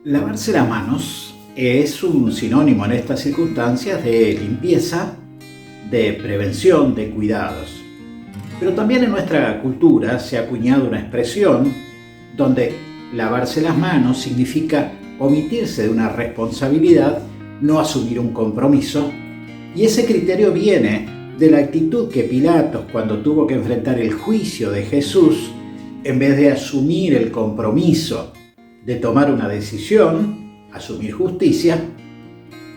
Lavarse las manos es un sinónimo en estas circunstancias de limpieza, de prevención, de cuidados. Pero también en nuestra cultura se ha acuñado una expresión donde lavarse las manos significa omitirse de una responsabilidad, no asumir un compromiso, y ese criterio viene de la actitud que Pilatos, cuando tuvo que enfrentar el juicio de Jesús, en vez de asumir el compromiso de tomar una decisión, asumir justicia,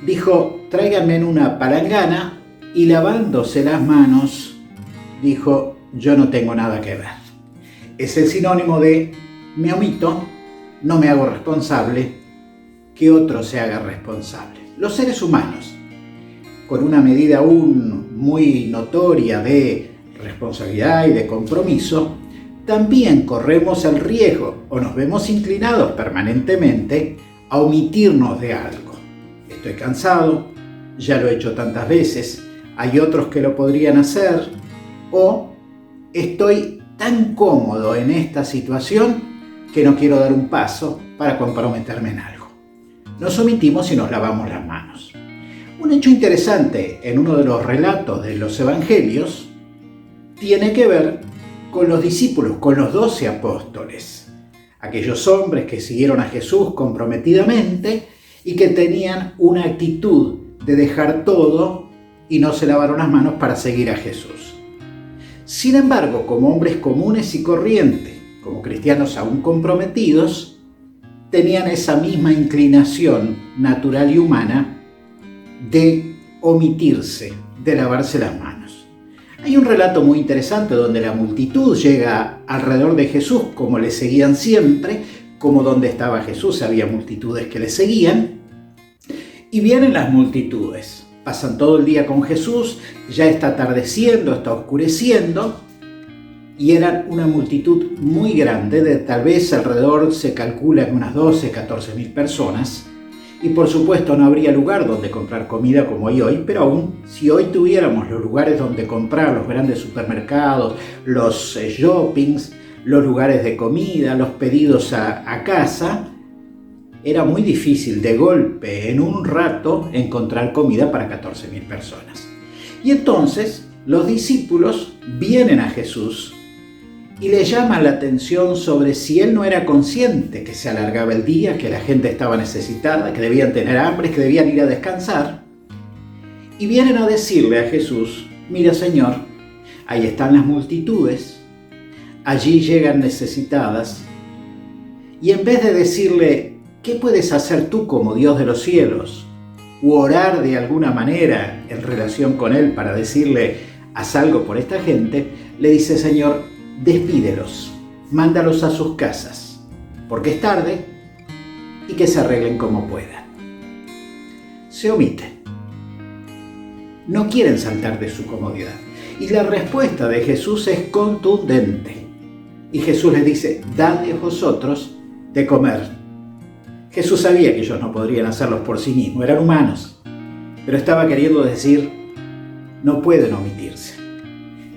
dijo: tráiganme una palangana, y lavándose las manos, dijo: yo no tengo nada que ver. Es el sinónimo de me omito, no me hago responsable, que otro se haga responsable. Los seres humanos, con una medida aún muy notoria de responsabilidad y de compromiso, también corremos el riesgo o nos vemos inclinados permanentemente a omitirnos de algo. Estoy cansado, ya lo he hecho tantas veces, hay otros que lo podrían hacer, o estoy tan cómodo en esta situación que no quiero dar un paso para comprometerme en algo. Nos omitimos y nos lavamos las manos. Un hecho interesante en uno de los relatos de los evangelios tiene que ver con los discípulos, con los 12 apóstoles, aquellos hombres que siguieron a Jesús comprometidamente y que tenían una actitud de dejar todo y no se lavaron las manos para seguir a Jesús. Sin embargo, como hombres comunes y corrientes, como cristianos aún comprometidos, tenían esa misma inclinación natural y humana de omitirse, de lavarse las manos. Hay un relato muy interesante donde la multitud llega alrededor de Jesús, como le seguían siempre, como donde estaba Jesús había multitudes que le seguían, y vienen las multitudes, pasan todo el día con Jesús, ya está atardeciendo, está oscureciendo, y eran una multitud muy grande, de tal vez alrededor se calcula en unas 14.000 personas, y por supuesto no habría lugar donde comprar comida como hay hoy, pero aún si hoy tuviéramos los lugares donde comprar, los grandes supermercados, los shoppings, los lugares de comida, los pedidos a casa, era muy difícil de golpe, en un rato, encontrar comida para 14.000 personas. Y entonces los discípulos vienen a Jesús y le llaman la atención sobre si él no era consciente que se alargaba el día, que la gente estaba necesitada, que debían tener hambre, que debían ir a descansar. Y vienen a decirle a Jesús: mira, Señor, ahí están las multitudes, allí llegan necesitadas, y en vez de decirle: ¿qué puedes hacer tú como Dios de los cielos? U orar de alguna manera en relación con él para decirle: haz algo por esta gente, le dice: Señor, despídelos, mándalos a sus casas, porque es tarde, y que se arreglen como puedan. Se omiten. No quieren saltar de su comodidad. Y la respuesta de Jesús es contundente. Y Jesús les dice: dadle vosotros de comer. Jesús sabía que ellos no podrían hacerlos por sí mismos, eran humanos, pero estaba queriendo decir: no pueden omitirse.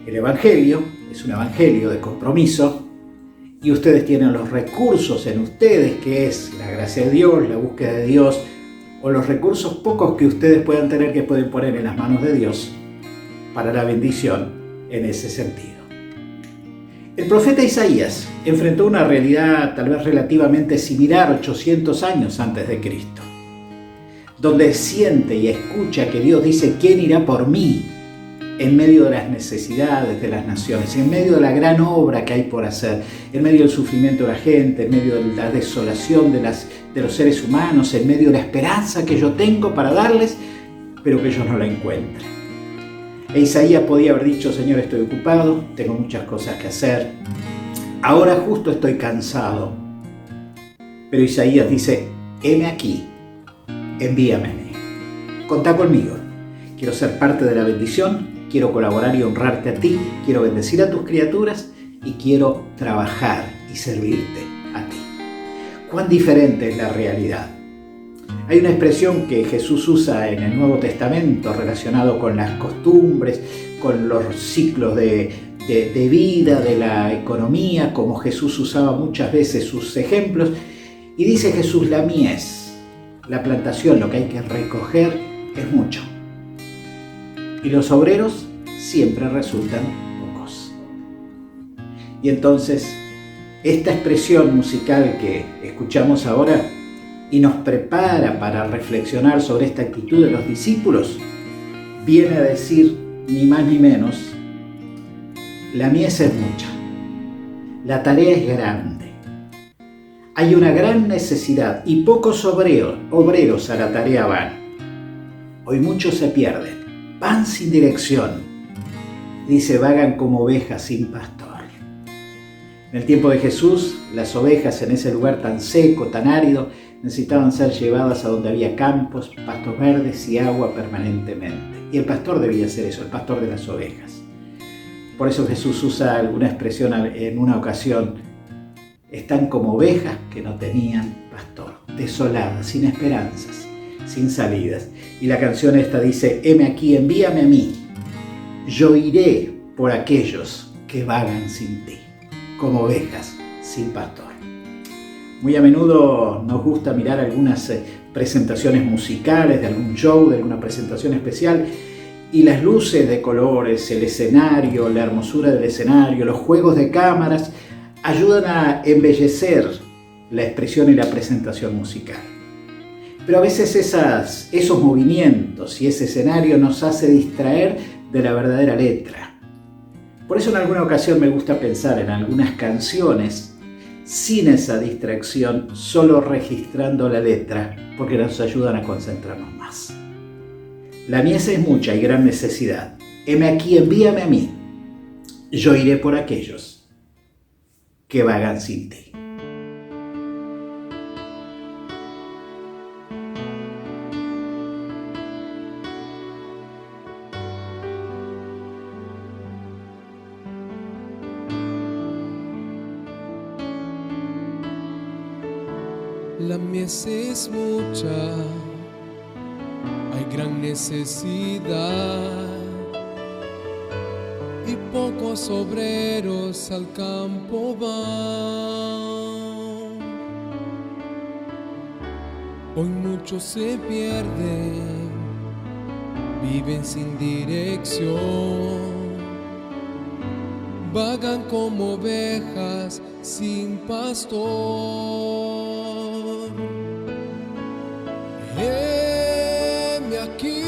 El Evangelio es un evangelio de compromiso, y ustedes tienen los recursos en ustedes, que es la gracia de Dios, la búsqueda de Dios, o los recursos pocos que ustedes puedan tener, que pueden poner en las manos de Dios para la bendición en ese sentido. El profeta Isaías enfrentó una realidad tal vez relativamente similar 800 años antes de Cristo, donde siente y escucha que Dios dice: ¿quién irá por mí? En medio de las necesidades de las naciones, en medio de la gran obra que hay por hacer, en medio del sufrimiento de la gente, en medio de la desolación de los seres humanos, en medio de la esperanza que yo tengo para darles, pero que ellos no la encuentran. E Isaías podía haber dicho: Señor, estoy ocupado, tengo muchas cosas que hacer, ahora justo estoy cansado. Pero Isaías dice: heme aquí, envíame a mí, contá conmigo, quiero ser parte de la bendición, quiero colaborar y honrarte a ti, quiero bendecir a tus criaturas y quiero trabajar y servirte a ti. ¿Cuán diferente es la realidad? Hay una expresión que Jesús usa en el Nuevo Testamento relacionado con las costumbres, con los ciclos de vida, de la economía, como Jesús usaba muchas veces sus ejemplos, Y dice Jesús, la mies, la plantación, lo que hay que recoger es mucho. Y los obreros siempre resultan pocos. Y entonces, esta expresión musical que escuchamos ahora y nos prepara para reflexionar sobre esta actitud de los discípulos, viene a decir ni más ni menos, la mies es mucha, la tarea es grande, hay una gran necesidad y pocos obreros a la tarea van. Hoy muchos se pierden, van sin dirección, dice, vagan como ovejas sin pastor. En el tiempo de Jesús, las ovejas en ese lugar tan seco, tan árido, necesitaban ser llevadas a donde había campos, pastos verdes y agua permanentemente. Y el pastor debía ser eso, el pastor de las ovejas. Por eso Jesús usa alguna expresión en una ocasión. Están como ovejas que no tenían pastor, desoladas, sin esperanzas, sin salidas. Y la canción esta dice, heme aquí, envíame a mí. Yo iré por aquellos que vagan sin ti, como ovejas sin pastor. Muy a menudo nos gusta mirar algunas presentaciones musicales, de algún show, de alguna presentación especial, y las luces de colores, el escenario, la hermosura del escenario, los juegos de cámaras, ayudan a embellecer la expresión y la presentación musical. Pero a veces esos movimientos y ese escenario nos hace distraer de la verdadera letra. Por eso en alguna ocasión me gusta pensar en algunas canciones sin esa distracción, solo registrando la letra, porque nos ayudan a concentrarnos más. La mies es mucha y gran necesidad. Heme aquí, envíame a mí. Yo iré por aquellos que vagan sin ti. La mies es mucha, hay gran necesidad y pocos obreros al campo van. Hoy muchos se pierden, viven sin dirección, vagan como ovejas sin pastor. Heme aquí,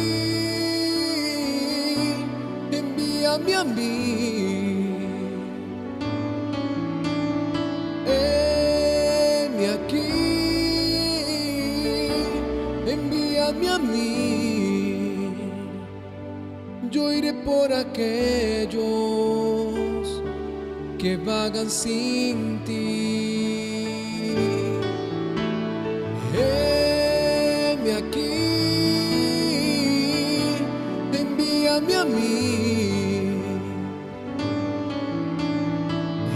envíame a mí. Heme aquí, envíame a mí. Yo iré por aquellos que vagan sin ti. Heme aquí, envíame a mí.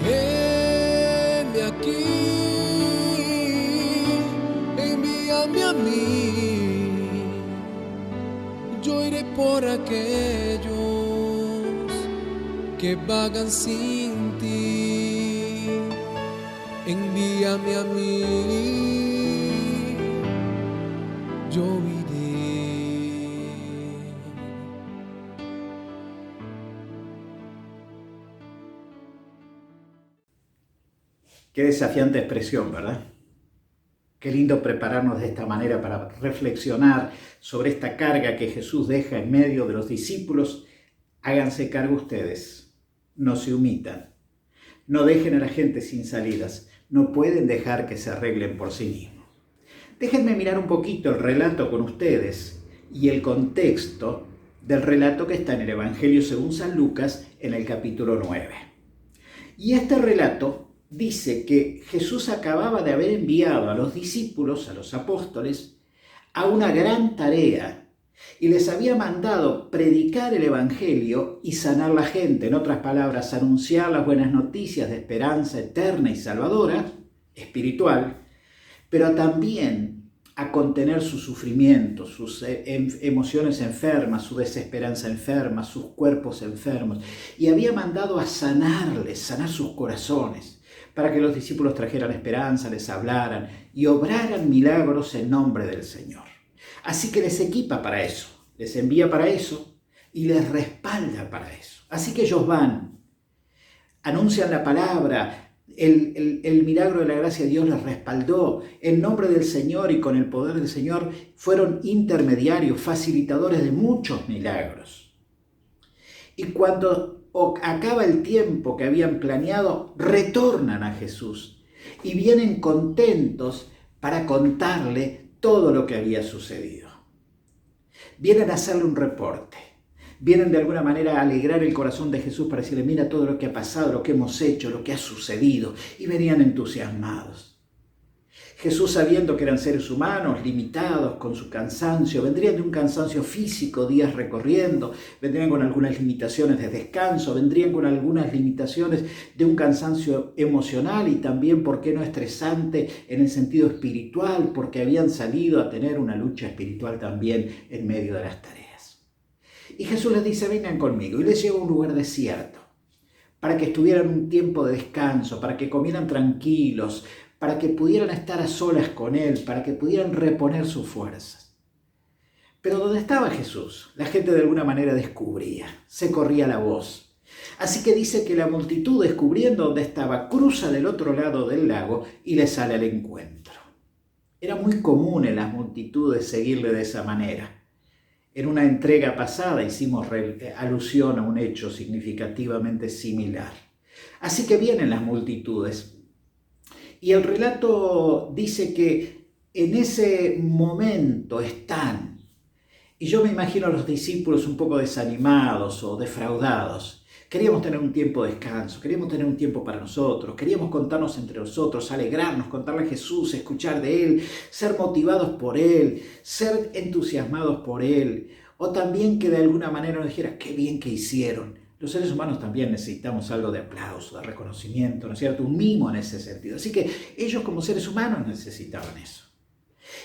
Heme aquí, envíame a mí. Yo iré por aquellos que vagan sin ti. Envíame a mí, yo iré. Qué desafiante expresión, ¿verdad? Qué lindo prepararnos de esta manera para reflexionar sobre esta carga que Jesús deja en medio de los discípulos. Háganse cargo ustedes, no se omitan, no dejen a la gente sin salidas, no pueden dejar que se arreglen por sí mismos. Déjenme mirar un poquito el relato con ustedes y el contexto del relato que está en el Evangelio según San Lucas en el capítulo 9. Y este relato dice que Jesús acababa de haber enviado a los discípulos, a los apóstoles, a una gran tarea y les había mandado predicar el Evangelio y sanar la gente. En otras palabras, anunciar las buenas noticias de esperanza eterna y salvadora, espiritual, pero también a contener sus sufrimientos, sus emociones enfermas, su desesperanza enferma, sus cuerpos enfermos. Y había mandado a sanarles, sanar sus corazones, para que los discípulos trajeran esperanza, les hablaran y obraran milagros en nombre del Señor. Así que les equipa para eso, les envía para eso y les respalda para eso. Así que ellos van, anuncian la palabra. El milagro de la gracia de Dios les respaldó. En nombre del Señor y con el poder del Señor fueron intermediarios, facilitadores de muchos milagros. Y cuando acaba el tiempo que habían planeado, retornan a Jesús y vienen contentos para contarle todo lo que había sucedido. Vienen a hacerle un reporte. Vienen de alguna manera a alegrar el corazón de Jesús para decirle, mira todo lo que ha pasado, lo que hemos hecho, lo que ha sucedido. Y venían entusiasmados. Jesús, sabiendo que eran seres humanos, limitados con su cansancio, vendrían de un cansancio físico, días recorriendo, vendrían con algunas limitaciones de descanso, vendrían con algunas limitaciones de un cansancio emocional y también, ¿por qué no estresante en el sentido espiritual? Porque habían salido a tener una lucha espiritual también en medio de las tareas. Y Jesús les dice, vengan conmigo, y les lleva a un lugar desierto, para que estuvieran un tiempo de descanso, para que comieran tranquilos, para que pudieran estar a solas con Él, para que pudieran reponer sus fuerzas. Pero donde estaba Jesús, la gente de alguna manera descubría, se corría la voz. Así que dice que la multitud, descubriendo dónde estaba, cruza del otro lado del lago y le sale al encuentro. Era muy común en las multitudes seguirle de esa manera. En una entrega pasada hicimos alusión a un hecho significativamente similar. Así que vienen las multitudes. Y el relato dice que en ese momento están. Y yo me imagino a los discípulos un poco desanimados o defraudados. Queríamos tener un tiempo de descanso, queríamos tener un tiempo para nosotros, queríamos contarnos entre nosotros, alegrarnos, contarle a Jesús, escuchar de Él, ser motivados por Él, ser entusiasmados por Él, o también que de alguna manera nos dijera, qué bien que hicieron. Los seres humanos también necesitamos algo de aplauso, de reconocimiento, ¿no es cierto? Un mimo en ese sentido. Así que ellos como seres humanos necesitaban eso.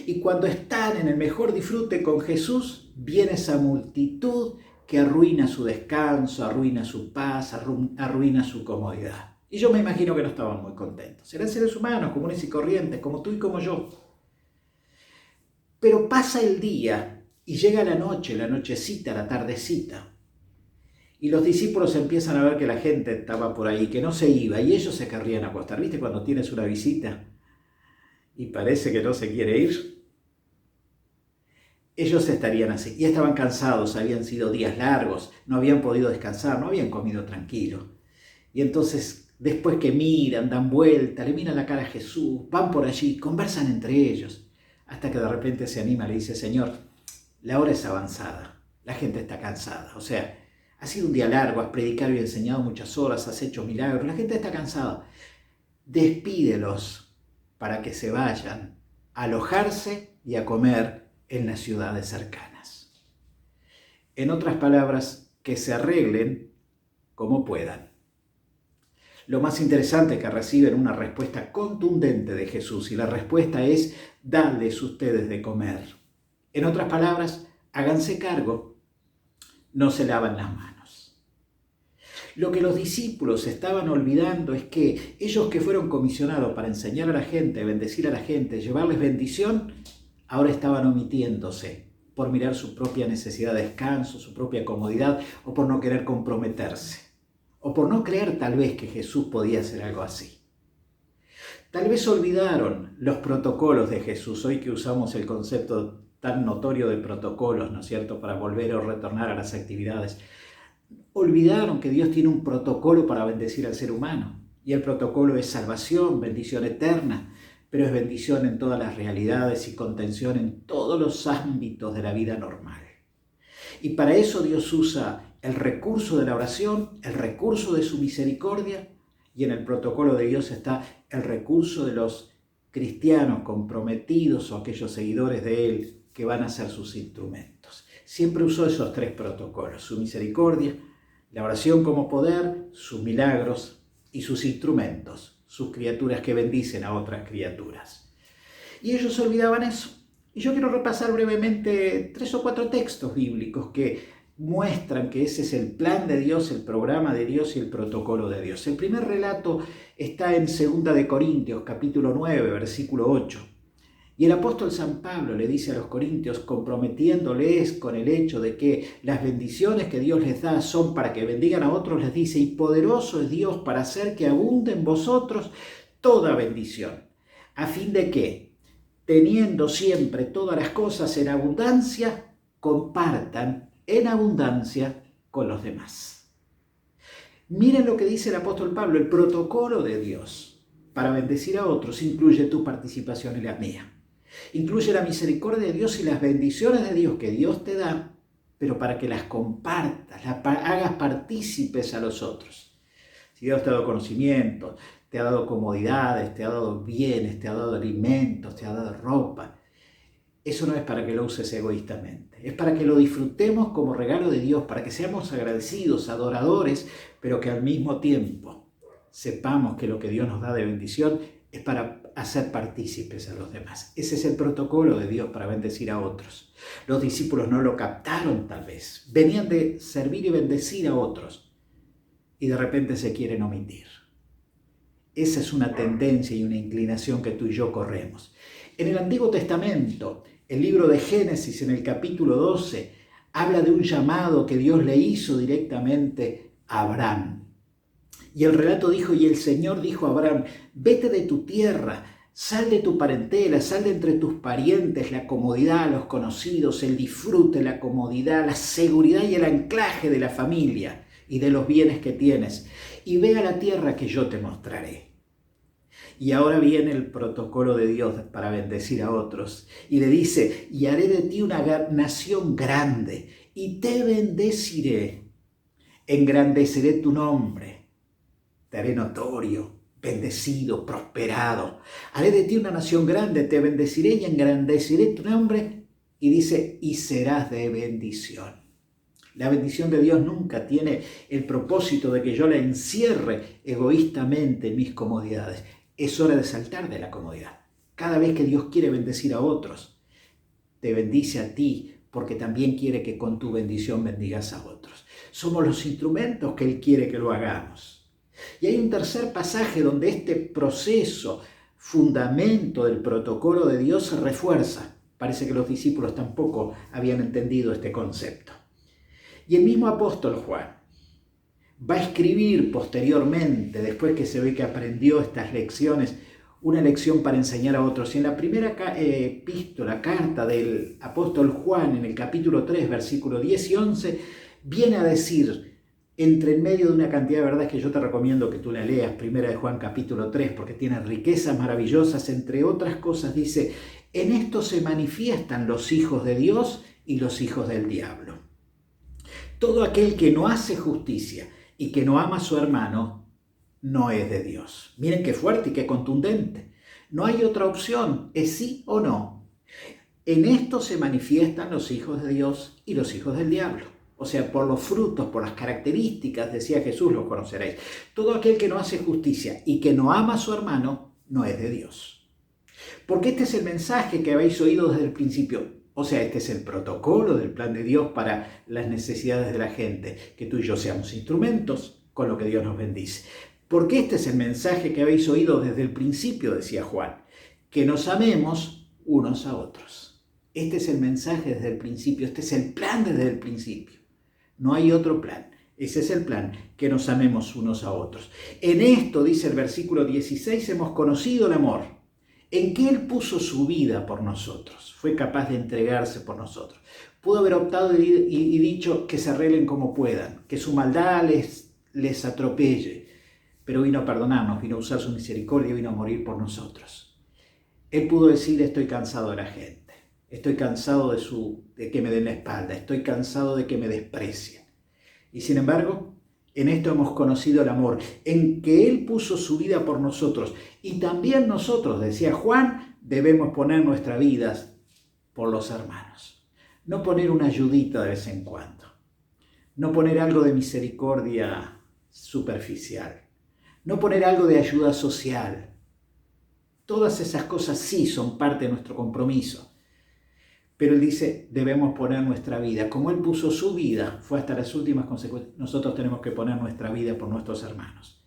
Y cuando están en el mejor disfrute con Jesús, viene esa multitud que arruina su descanso, arruina su paz, arruina su comodidad. Y yo me imagino que no estaban muy contentos. Eran seres humanos, comunes y corrientes, como tú y como yo. Pero pasa el día y llega la noche, la nochecita, la tardecita. Y los discípulos empiezan a ver que la gente estaba por ahí, que no se iba, y ellos se querrían acostar. ¿Viste cuando tienes una visita y parece que no se quiere ir? Ellos estarían así, y estaban cansados, habían sido días largos, no habían podido descansar, no habían comido tranquilo. Y entonces, después que miran, dan vuelta, le miran la cara a Jesús, van por allí, conversan entre ellos, hasta que de repente se anima y le dice, Señor, la hora es avanzada, la gente está cansada, o sea, ha sido un día largo, has predicado y enseñado muchas horas, has hecho milagros, la gente está cansada. Despídelos para que se vayan a alojarse y a comer en las ciudades cercanas. En otras palabras, que se arreglen como puedan. Lo más interesante es que reciben una respuesta contundente de Jesús y la respuesta es, dadles ustedes de comer. En otras palabras, háganse cargo, no se lavan las manos. Lo que los discípulos estaban olvidando es que ellos que fueron comisionados para enseñar a la gente, bendecir a la gente, llevarles bendición, ahora estaban omitiéndose por mirar su propia necesidad de descanso, su propia comodidad o por no querer comprometerse. O por no creer tal vez que Jesús podía hacer algo así. Tal vez olvidaron los protocolos de Jesús, hoy que usamos el concepto tan notorio de protocolos, ¿no es cierto?, para volver o retornar a las actividades. Olvidaron que Dios tiene un protocolo para bendecir al ser humano. Y el protocolo es salvación, bendición eterna, pero es bendición en todas las realidades y contención en todos los ámbitos de la vida normal. Y para eso Dios usa el recurso de la oración, el recurso de su misericordia, y en el protocolo de Dios está el recurso de los cristianos comprometidos o aquellos seguidores de Él que van a ser sus instrumentos. Siempre usó esos tres protocolos, su misericordia, la oración como poder, sus milagros y sus instrumentos, sus criaturas que bendicen a otras criaturas. Y ellos olvidaban eso. Y yo quiero repasar brevemente 3 o 4 textos bíblicos que muestran que ese es el plan de Dios, el programa de Dios y el protocolo de Dios. El primer relato está en 2 de Corintios, capítulo 9, versículo 8. Y el apóstol San Pablo le dice a los corintios, comprometiéndoles con el hecho de que las bendiciones que Dios les da son para que bendigan a otros, les dice, y poderoso es Dios para hacer que abunde en vosotros toda bendición, a fin de que, teniendo siempre todas las cosas en abundancia, compartan en abundancia con los demás. Miren lo que dice el apóstol Pablo, el protocolo de Dios para bendecir a otros incluye tu participación y la mía. Incluye la misericordia de Dios y las bendiciones de Dios que Dios te da, pero para que las compartas, las hagas partícipes a los otros. Si Dios te ha dado conocimiento, te ha dado comodidades, te ha dado bienes, te ha dado alimentos, te ha dado ropa, eso no es para que lo uses egoístamente, es para que lo disfrutemos como regalo de Dios, para que seamos agradecidos, adoradores, pero que al mismo tiempo sepamos que lo que Dios nos da de bendición es para hacer partícipes a los demás. Ese es el protocolo de Dios para bendecir a otros. Los discípulos no lo captaron tal vez, venían de servir y bendecir a otros y de repente se quieren omitir. Esa es una tendencia y una inclinación que tú y yo corremos. En el Antiguo Testamento, el libro de Génesis, en el capítulo 12, habla de un llamado que Dios le hizo directamente a Abraham. Y el relato dijo, y el Señor dijo a Abraham, vete de tu tierra, sal de tu parentela, sal de entre tus parientes, la comodidad, los conocidos, el disfrute, la comodidad, la seguridad y el anclaje de la familia y de los bienes que tienes, y ve a la tierra que yo te mostraré. Y ahora viene el protocolo de Dios para bendecir a otros. Y le dice, y haré de ti una nación grande, y te bendeciré, engrandeceré tu nombre, te haré notorio, bendecido, prosperado. Haré de ti una nación grande, te bendeciré y engrandeceré tu nombre. Y dice, y serás de bendición. La bendición de Dios nunca tiene el propósito de que yo la encierre egoístamente en mis comodidades. Es hora de saltar de la comodidad. Cada vez que Dios quiere bendecir a otros, te bendice a ti, porque también quiere que con tu bendición bendigas a otros. Somos los instrumentos que Él quiere que lo hagamos. Y hay un tercer pasaje donde este proceso, fundamento del protocolo de Dios, se refuerza. Parece que los discípulos tampoco habían entendido este concepto. Y el mismo apóstol Juan va a escribir posteriormente, después que se ve que aprendió estas lecciones, una lección para enseñar a otros. Y en la primera epístola, carta del apóstol Juan, en el capítulo 3, versículos 10 y 11, viene a decir, entre en medio de una cantidad de verdades que yo te recomiendo que tú la leas, primera de Juan capítulo 3, porque tiene riquezas maravillosas, entre otras cosas dice, en esto se manifiestan los hijos de Dios y los hijos del diablo. Todo aquel que no hace justicia y que no ama a su hermano, no es de Dios. Miren qué fuerte y qué contundente. No hay otra opción, es sí o no. En esto se manifiestan los hijos de Dios y los hijos del diablo. O sea, por los frutos, por las características, decía Jesús, los conoceréis. Todo aquel que no hace justicia y que no ama a su hermano, no es de Dios. Porque este es el mensaje que habéis oído desde el principio. O sea, este es el protocolo del plan de Dios para las necesidades de la gente, que tú y yo seamos instrumentos con lo que Dios nos bendice. Porque este es el mensaje que habéis oído desde el principio, decía Juan, que nos amemos unos a otros. Este es el mensaje desde el principio, este es el plan desde el principio. No hay otro plan. Ese es el plan, que nos amemos unos a otros. En esto, dice el versículo 16, hemos conocido el amor, en que Él puso su vida por nosotros, fue capaz de entregarse por nosotros. Pudo haber optado y dicho que se arreglen como puedan, que su maldad les atropelle, pero vino a perdonarnos, vino a usar su misericordia, vino a morir por nosotros. Él pudo decir, estoy cansado de la gente, estoy cansado de que me den la espalda, estoy cansado de que me desprecien. Y sin embargo, en esto hemos conocido el amor, en que Él puso su vida por nosotros. Y también nosotros, decía Juan, debemos poner nuestras vidas por los hermanos. No poner una ayudita de vez en cuando. No poner algo de misericordia superficial. No poner algo de ayuda social. Todas esas cosas sí son parte de nuestro compromiso. Pero él dice, debemos poner nuestra vida. Como él puso su vida, fue hasta las últimas consecuencias, nosotros tenemos que poner nuestra vida por nuestros hermanos.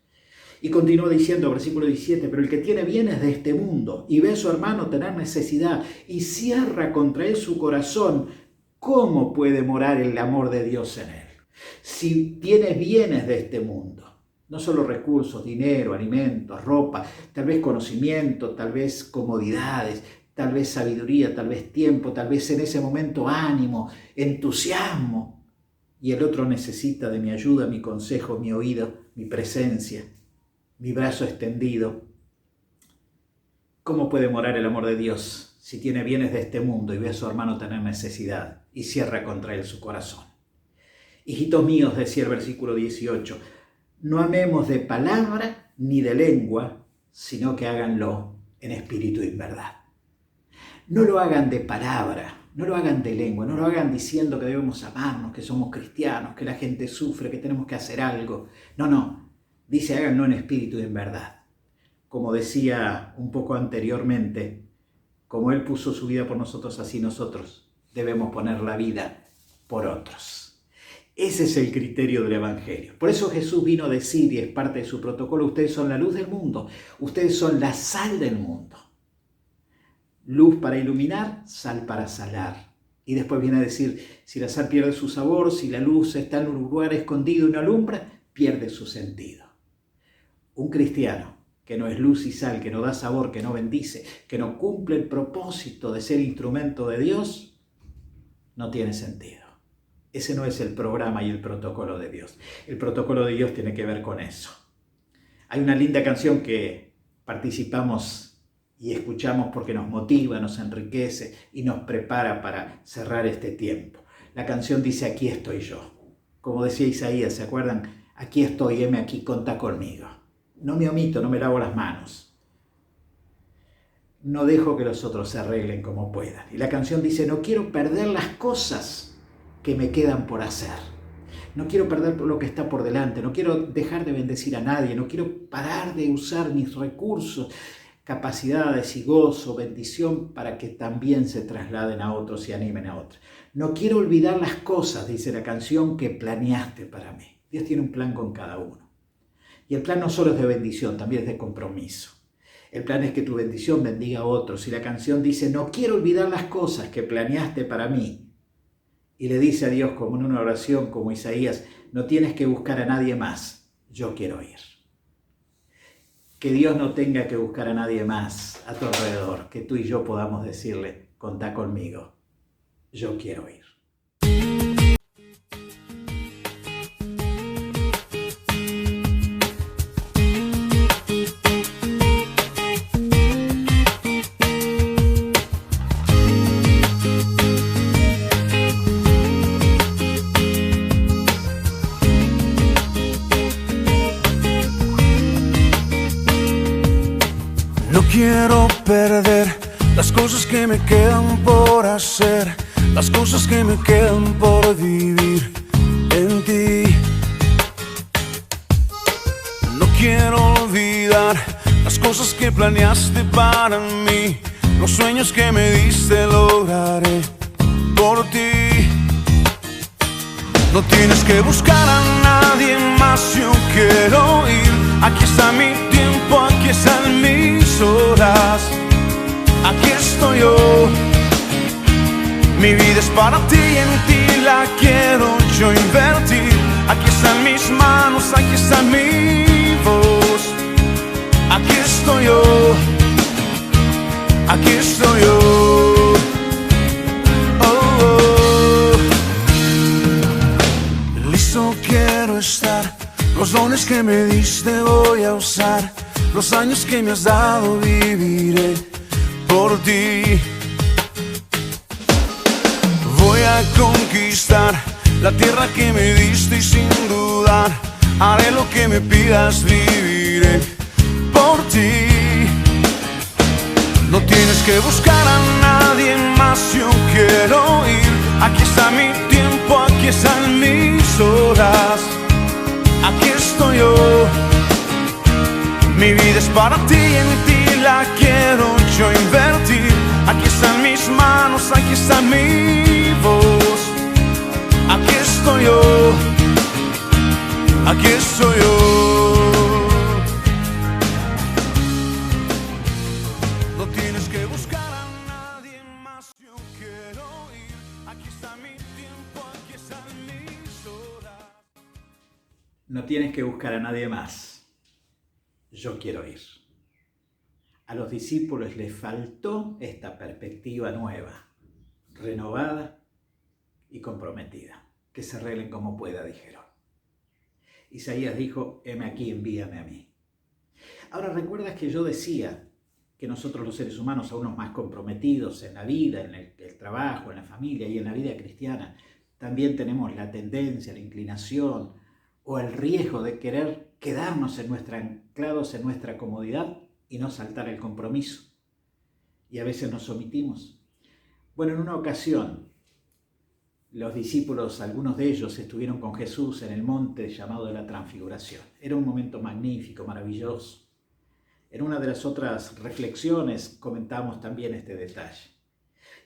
Y continúa diciendo, versículo 17, pero el que tiene bienes de este mundo y ve a su hermano tener necesidad y cierra contra él su corazón, ¿cómo puede morar el amor de Dios en él? Si tienes bienes de este mundo, no solo recursos, dinero, alimentos, ropa, tal vez conocimiento, tal vez comodidades, tal vez sabiduría, tal vez tiempo, tal vez en ese momento ánimo, entusiasmo, y el otro necesita de mi ayuda, mi consejo, mi oído, mi presencia, mi brazo extendido. ¿Cómo puede morar el amor de Dios si tiene bienes de este mundo y ve a su hermano tener necesidad y cierra contra él su corazón? Hijitos míos, decía el versículo 18, no amemos de palabra ni de lengua, sino que háganlo en espíritu y en verdad. No lo hagan de palabra, no lo hagan de lengua, no lo hagan diciendo que debemos amarnos, que somos cristianos, que la gente sufre, que tenemos que hacer algo. No, dice háganlo en espíritu y en verdad. Como decía un poco anteriormente, como Él puso su vida por nosotros, así nosotros debemos poner la vida por otros. Ese es el criterio del Evangelio. Por eso Jesús vino a decir, y es parte de su protocolo, ustedes son la luz del mundo, ustedes son la sal del mundo. Luz para iluminar, sal para salar. Y después viene a decir, si la sal pierde su sabor, si la luz está en un lugar escondido y no alumbra, pierde su sentido. Un cristiano que no es luz y sal, que no da sabor, que no bendice, que no cumple el propósito de ser instrumento de Dios, no tiene sentido. Ese no es el programa y el protocolo de Dios. El protocolo de Dios tiene que ver con eso. Hay una linda canción que participamos y escuchamos porque nos motiva, nos enriquece y nos prepara para cerrar este tiempo. La canción dice, aquí estoy yo. Como decía Isaías, ¿se acuerdan? Aquí estoy, heme aquí, contá conmigo. No me omito, no me lavo las manos. No dejo que los otros se arreglen como puedan. Y la canción dice, no quiero perder las cosas que me quedan por hacer. No quiero perder lo que está por delante, no quiero dejar de bendecir a nadie, no quiero parar de usar mis recursos, capacidades y gozo, bendición para que también se trasladen a otros y animen a otros. No quiero olvidar las cosas, dice la canción, que planeaste para mí. Dios tiene un plan con cada uno. Y el plan no solo es de bendición, también es de compromiso. El plan es que tu bendición bendiga a otros. Y la canción dice, no quiero olvidar las cosas que planeaste para mí. Y le dice a Dios, como en una oración, como Isaías, no tienes que buscar a nadie más, yo quiero ir. Que Dios no tenga que buscar a nadie más a tu alrededor, que tú y yo podamos decirle, contá conmigo, yo quiero ir. No quiero perder las cosas que me quedan por hacer, las cosas que me quedan por vivir en ti. No quiero olvidar las cosas que planeaste para mí, los sueños que me diste lograré por ti. No tienes que buscar a nadie más, yo quiero ir. Aquí está mi tiempo, aquí están mis horas, aquí estoy yo. Mi vida es para ti y en ti la quiero yo invertir. Aquí están mis manos, aquí está mi voz, aquí estoy yo, aquí estoy yo. Listo quiero estar, los dones que me diste voy a usar, los años que me has dado viviré por ti. Voy a conquistar la tierra que me diste y sin dudar haré lo que me pidas, viviré por ti. No tienes que buscar a nadie más, yo quiero ir. Aquí está mi tiempo, aquí están mis horas, aquí estoy yo. Mi vida es para ti y en ti la quiero yo invertir. Aquí están mis mis manos, aquí está mi voz. Aquí estoy yo, aquí estoy yo. No tienes que buscar a nadie más, yo quiero ir. Aquí está mi tiempo, aquí están mis horas. No tienes que buscar a nadie más. Yo quiero ir. A los discípulos les faltó esta perspectiva nueva, renovada y comprometida. Que se arreglen como pueda, dijeron. Isaías dijo, heme aquí, envíame a mí. Ahora, ¿recuerdas que yo decía que nosotros los seres humanos, aún más comprometidos en la vida, en el trabajo, en la familia y en la vida cristiana, también tenemos la tendencia, la inclinación o el riesgo de querer quedarnos anclados en nuestra comodidad y no saltar el compromiso? Y a veces nos omitimos. Bueno, en una ocasión, los discípulos, algunos de ellos, estuvieron con Jesús en el monte llamado de la Transfiguración. Era un momento magnífico, maravilloso. En una de las otras reflexiones comentamos también este detalle.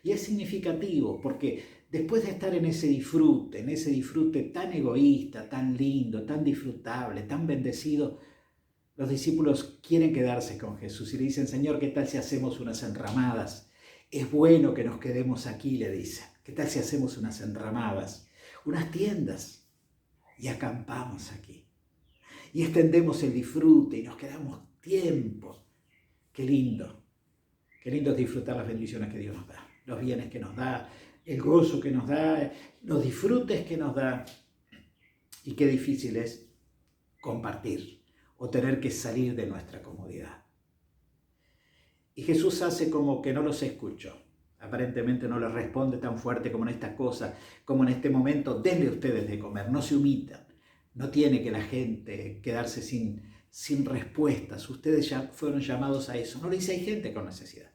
Y es significativo porque después de estar en ese disfrute tan egoísta, tan lindo, tan disfrutable, tan bendecido, los discípulos quieren quedarse con Jesús y le dicen, Señor, ¿qué tal si hacemos unas enramadas? Es bueno que nos quedemos aquí, le dicen. ¿Qué tal si hacemos unas enramadas, unas tiendas y acampamos aquí? Y extendemos el disfrute y nos quedamos tiempo. Qué lindo es disfrutar las bendiciones que Dios nos da, los bienes que nos da, el gozo que nos da, los disfrutes que nos da. Y qué difícil es compartir o tener que salir de nuestra comodidad. Y Jesús hace como que no los escuchó. Aparentemente no les responde tan fuerte como en esta cosa, como en este momento, denle ustedes de comer, no se omitan. No tiene que la gente quedarse sin respuestas. Ustedes ya fueron llamados a eso. No le dice, hay gente con necesidad.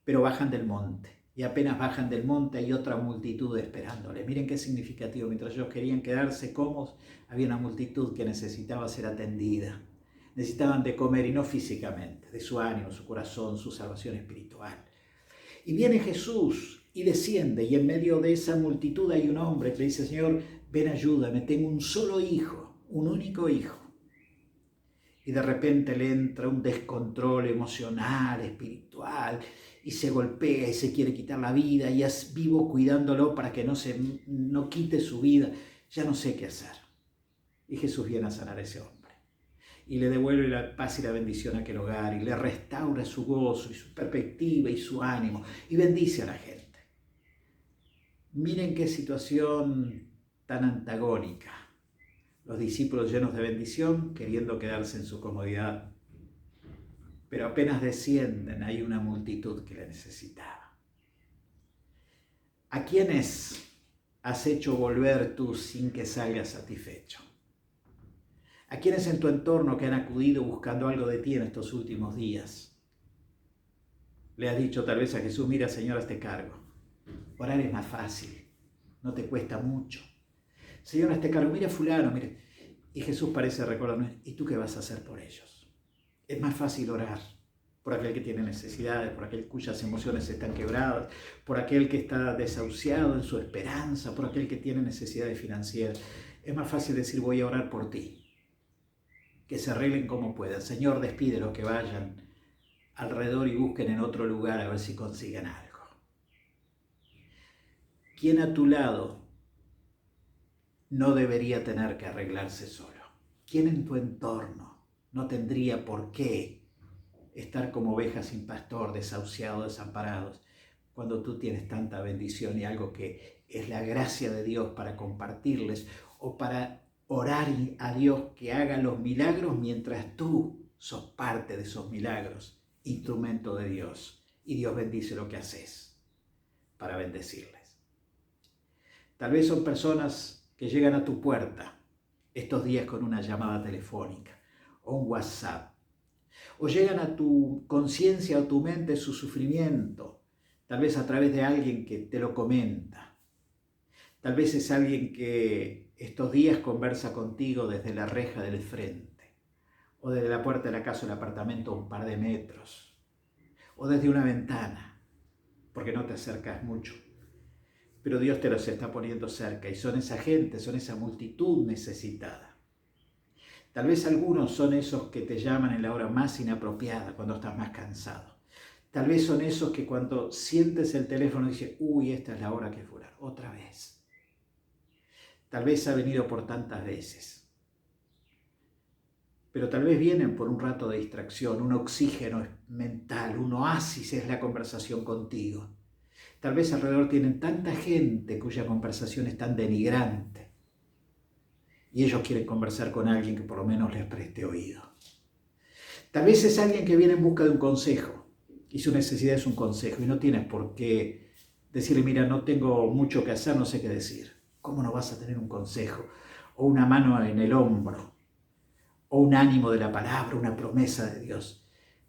Pero bajan del monte. Y apenas bajan del monte hay otra multitud esperándole. Miren qué significativo. Mientras ellos querían quedarse cómodos, había una multitud que necesitaba ser atendida. Necesitaban de comer, y no físicamente, de su ánimo, su corazón, su salvación espiritual. Y viene Jesús y desciende, y en medio de esa multitud hay un hombre que le dice, Señor, ven, ayúdame, tengo un solo hijo, un único hijo. Y de repente le entra un descontrol emocional, espiritual, y se golpea y se quiere quitar la vida, y es vivo cuidándolo para que no quite su vida. Ya no sé qué hacer. Y Jesús viene a sanar a ese hombre. Y le devuelve la paz y la bendición a aquel hogar, y le restaura su gozo y su perspectiva y su ánimo, y bendice a la gente. Miren qué situación tan antagónica. Los discípulos llenos de bendición, queriendo quedarse en su comodidad. Pero apenas descienden, hay una multitud que le necesitaba. ¿A quiénes has hecho volver tú sin que salgas satisfecho? ¿A quiénes en tu entorno que han acudido buscando algo de ti en estos últimos días? Le has dicho tal vez a Jesús, mira, Señor, hazte cargo. Orar es más fácil, no te cuesta mucho. Señor, hazte cargo, mira fulano, mira. Y Jesús parece recordarnos, ¿y tú qué vas a hacer por ellos? Es más fácil orar por aquel que tiene necesidades, por aquel cuyas emociones están quebradas, por aquel que está desahuciado en su esperanza, por aquel que tiene necesidades financieras. Es más fácil decir, voy a orar por ti. Que se arreglen como puedan. Señor, despídelos, que vayan alrededor y busquen en otro lugar a ver si consiguen algo. ¿Quién a tu lado no debería tener que arreglarse solo? ¿Quién en tu entorno no tendría por qué estar como ovejas sin pastor, desahuciados, desamparados, cuando tú tienes tanta bendición y algo que es la gracia de Dios para compartirles o para orar a Dios que haga los milagros mientras tú sos parte de esos milagros, instrumento de Dios, y Dios bendice lo que haces para bendecirles? Tal vez son personas que llegan a tu puerta estos días con una llamada telefónica o un WhatsApp, o llegan a tu conciencia o tu mente su sufrimiento, tal vez a través de alguien que te lo comenta. Tal vez es alguien que estos días conversa contigo desde la reja del frente, o desde la puerta de la casa o del apartamento a un par de metros, o desde una ventana. porque no te acercas mucho. Pero Dios te los está poniendo cerca y son esa gente, son esa multitud necesitada. Tal vez algunos son esos que te llaman en la hora más inapropiada, cuando estás más cansado. Tal vez son esos que cuando sientes el teléfono dices, uy, esta es la hora que fuera, otra vez. Tal vez ha venido por tantas veces. Pero tal vez vienen por un rato de distracción, un oxígeno mental, un oasis es la conversación contigo. Tal vez alrededor tienen tanta gente cuya conversación es tan denigrante y ellos quieren conversar con alguien que por lo menos les preste oído. Tal vez es alguien que viene en busca de un consejo y su necesidad es un consejo y no tienes por qué decirle, mira, no tengo mucho que hacer, no sé qué decir. ¿Cómo no vas a tener un consejo o una mano en el hombro o un ánimo de la palabra, una promesa de Dios?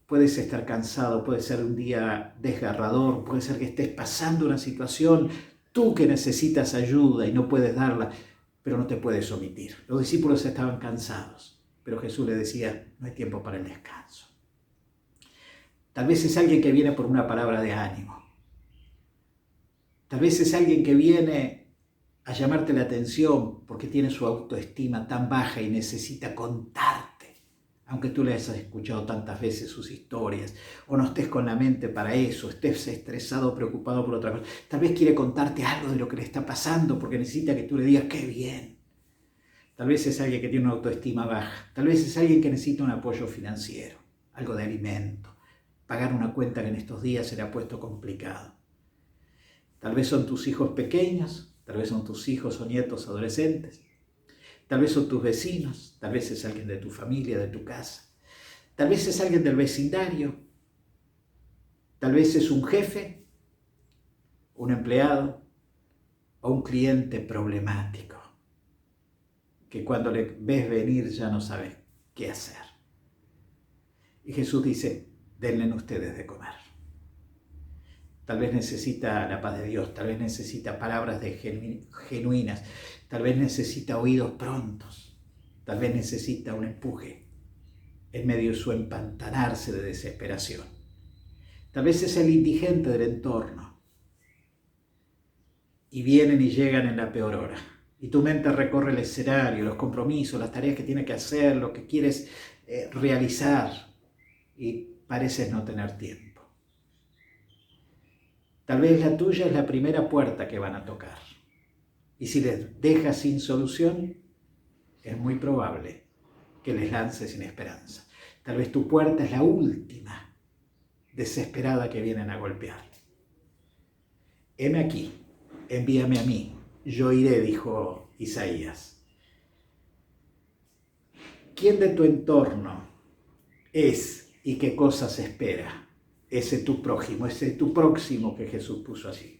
Puedes estar cansado, puede ser un día desgarrador, puede ser que estés pasando una situación, tú que necesitas ayuda y no puedes darla, pero no te puedes omitir. Los discípulos estaban cansados, pero Jesús les decía, no hay tiempo para el descanso. Tal vez es alguien que viene por una palabra de ánimo. Tal vez es alguien que viene a llamarte la atención porque tiene su autoestima tan baja y necesita contarte. Aunque tú le hayas escuchado tantas veces sus historias, o no estés con la mente para eso, estés estresado o preocupado por otra cosa, tal vez quiere contarte algo de lo que le está pasando porque necesita que tú le digas ¡qué bien! Tal vez es alguien que tiene una autoestima baja, tal vez es alguien que necesita un apoyo financiero, algo de alimento, pagar una cuenta que en estos días se le ha puesto complicado. Tal vez son tus hijos pequeños, tal vez son tus hijos o nietos adolescentes. Tal vez son tus vecinos, tal vez es alguien de tu familia, de tu casa. Tal vez es alguien del vecindario. Tal vez es un jefe, un empleado o un cliente problemático que cuando le ves venir ya no sabes qué hacer. Y Jesús dice, denle ustedes de comer. Tal vez necesita la paz de Dios, tal vez necesita palabras genuinas, tal vez necesita oídos prontos, tal vez necesita un empuje en medio de su empantanarse de desesperación. Tal vez es el indigente del entorno y vienen y llegan en la peor hora. Y tu mente recorre el escenario, los compromisos, las tareas que tienes que hacer, lo que quieres realizar y pareces no tener tiempo. Tal vez la tuya es la primera puerta que van a tocar. Y si les dejas sin solución, es muy probable que les lances sin esperanza. Tal vez tu puerta es la última desesperada que vienen a golpear. Heme aquí, envíame a mí, yo iré, dijo Isaías. ¿Quién de tu entorno es y qué cosas espera? Ese tu prójimo, ese tu próximo que Jesús puso allí.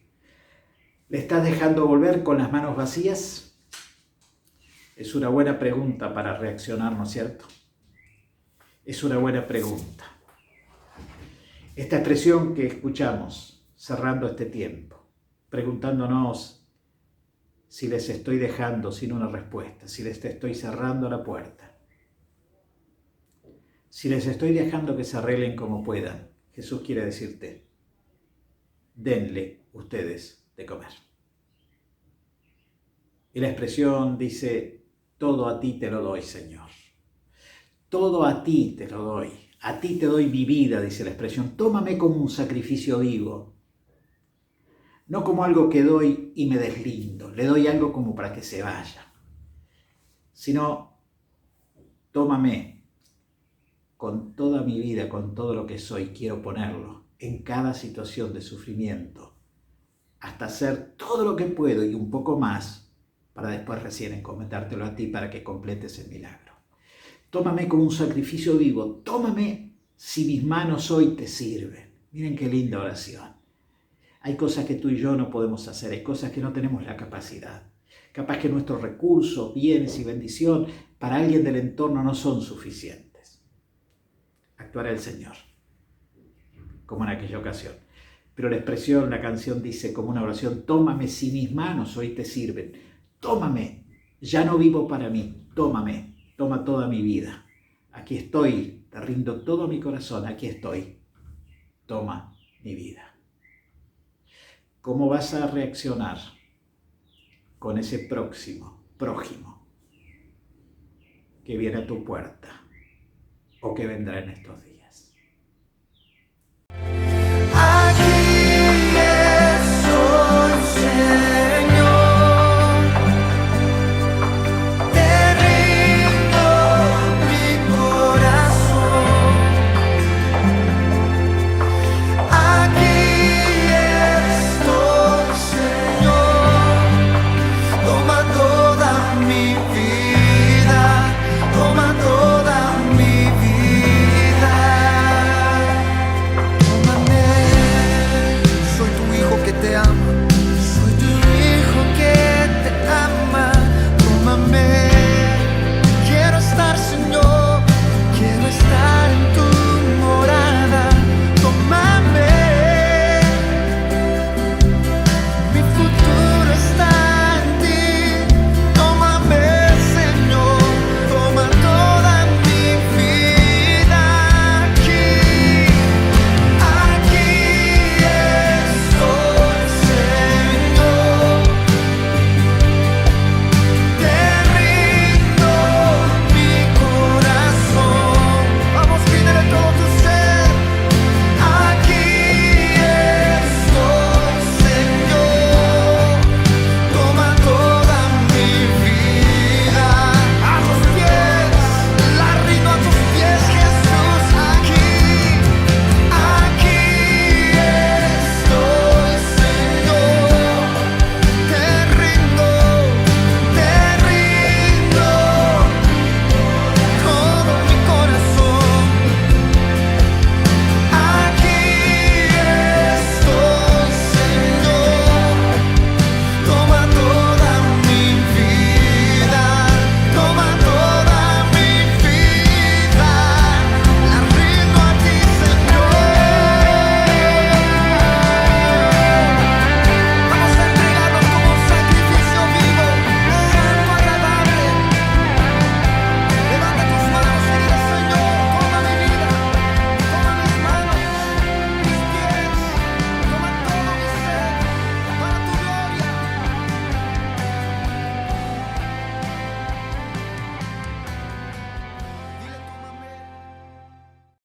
¿Le estás dejando volver con las manos vacías? Es una buena pregunta para reaccionar, ¿no es cierto? Es una buena pregunta. Esta expresión que escuchamos cerrando este tiempo, preguntándonos si les estoy dejando sin una respuesta, si les estoy cerrando la puerta, si les estoy dejando que se arreglen como puedan. Jesús quiere decirte, denle ustedes de comer. Y la expresión dice, todo a ti te lo doy, Señor. Todo a ti te lo doy. A ti te doy mi vida, dice la expresión. Tómame como un sacrificio vivo. No como algo que doy y me deslindo. Le doy algo como para que se vaya. Sino, tómame. Con toda mi vida, con todo lo que soy, quiero ponerlo en cada situación de sufrimiento, hasta hacer todo lo que puedo y un poco más, para después recién encomendártelo a ti para que completes el milagro. Tómame como un sacrificio vivo, tómame si mis manos hoy te sirven. Miren qué linda oración. Hay cosas que tú y yo no podemos hacer, hay cosas que no tenemos la capacidad. Capaz que nuestros recursos, bienes y bendición para alguien del entorno no son suficientes. Actuará el Señor, como en aquella ocasión. Pero la expresión, la canción dice como una oración, tómame si mis manos hoy te sirven, tómame, ya no vivo para mí, tómame, toma toda mi vida. Aquí estoy, te rindo todo mi corazón, aquí estoy, toma mi vida. ¿Cómo vas a reaccionar con ese prójimo que viene a tu puerta o que vendrá en estos días?